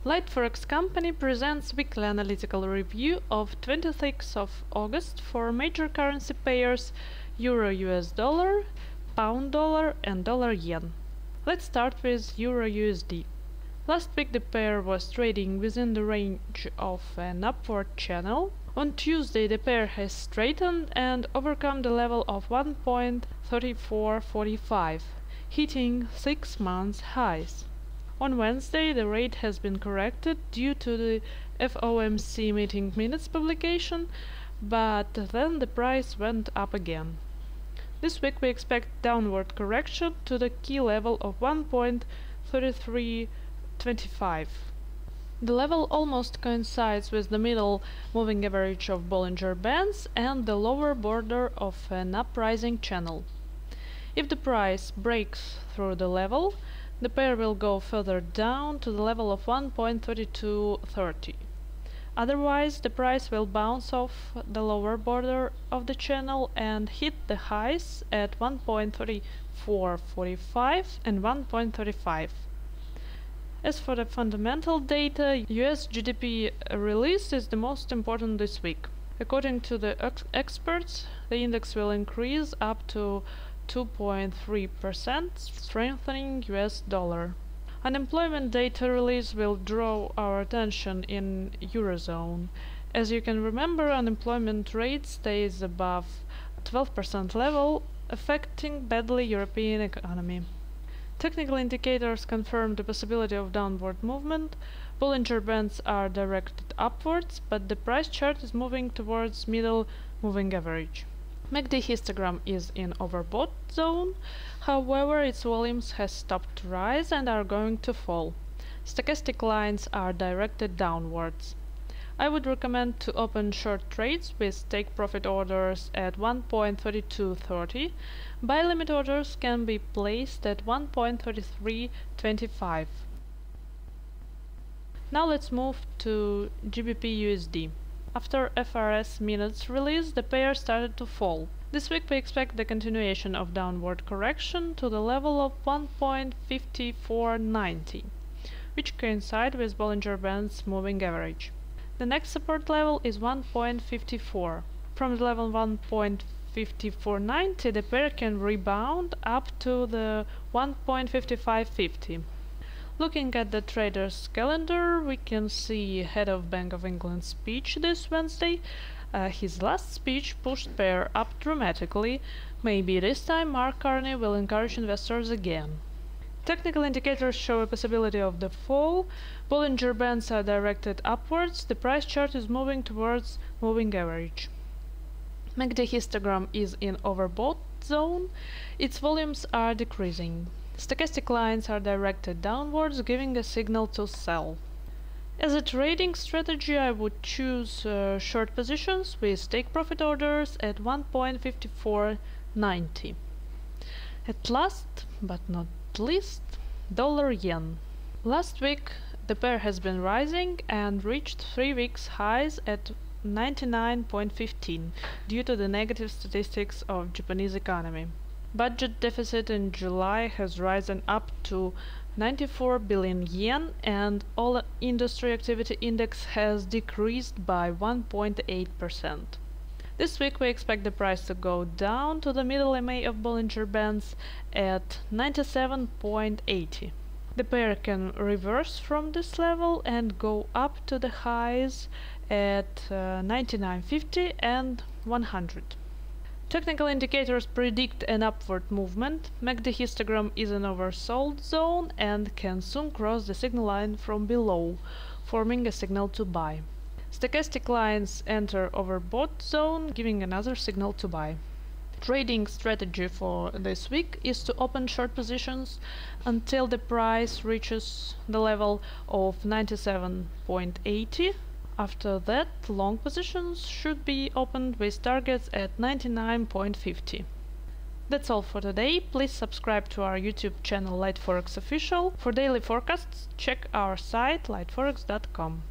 Lightforex company presents weekly analytical review of 26th of August for major currency pairs Euro-US dollar, Pound dollar and Dollar yen. Let's start with Euro-USD. Last week the pair was trading within the range of an upward channel. On Tuesday the pair has straightened and overcome the level of 1.3445, hitting 6-month highs. On Wednesday the rate has been corrected due to the FOMC meeting minutes publication, but then the price went up again. This week we expect downward correction to the key level of 1.3325. The level almost coincides with the middle moving average of Bollinger Bands and the lower border of an uprising channel. If the price breaks through the level, the pair will go further down to the level of 1.3230. Otherwise, the price will bounce off the lower border of the channel and hit the highs at 1.3445 and 1.35. As for the fundamental data, US GDP release is the most important this week. According to the experts, the index will increase up to 2.3%, strengthening US dollar. Unemployment data release will draw our attention in Eurozone. As you can remember, unemployment rate stays above 12% level, affecting badly European economy. Technical indicators confirm the possibility of downward movement. Bollinger Bands are directed upwards, but the price chart is moving towards middle moving average. MACD histogram is in overbought zone, however its volumes has stopped to rise and are going to fall. Stochastic lines are directed downwards. I would recommend to open short trades with take profit orders at 1.3230. Buy limit orders can be placed at 1.3325. Now let's move to GBP USD. After FRS minutes release, the pair started to fall. This week we expect the continuation of downward correction to the level of 1.5490, which coincide with Bollinger Bands moving average. The next support level is 1.54. From the level 1.5490, the pair can rebound up to the 1.5550. Looking at the trader's calendar, we can see head of Bank of England speech this Wednesday. His last speech pushed pair up dramatically. Maybe this time Mark Carney will encourage investors again. Technical indicators show a possibility of the fall. Bollinger Bands are directed upwards. The price chart is moving towards moving average. MACD histogram is in overbought zone. Its volumes are decreasing. Stochastic lines are directed downwards, giving a signal to sell. As a trading strategy, I would choose short positions with take profit orders at 1.5490. At last, but not least, Dollar yen. Last week, the pair has been rising and reached 3 weeks highs at 99.15 due to the negative statistics of Japanese economy. Budget deficit in July has risen up to 94 billion yen and all industry activity index has decreased by 1.8%. This week we expect the price to go down to the middle EMA of Bollinger Bands at 97.80. The pair can reverse from this level and go up to the highs at 99.50 and 100. Technical indicators predict an upward movement. MACD histogram is in oversold zone and can soon cross the signal line from below, forming a signal to buy. Stochastic lines enter overbought zone, giving another signal to buy. Trading strategy for this week is to open short positions until the price reaches the level of 97.80. After that, long positions should be opened with targets at 99.50. That's all for today. Please subscribe to our YouTube channel Lightforex Official. For daily forecasts, check our site lightforex.com.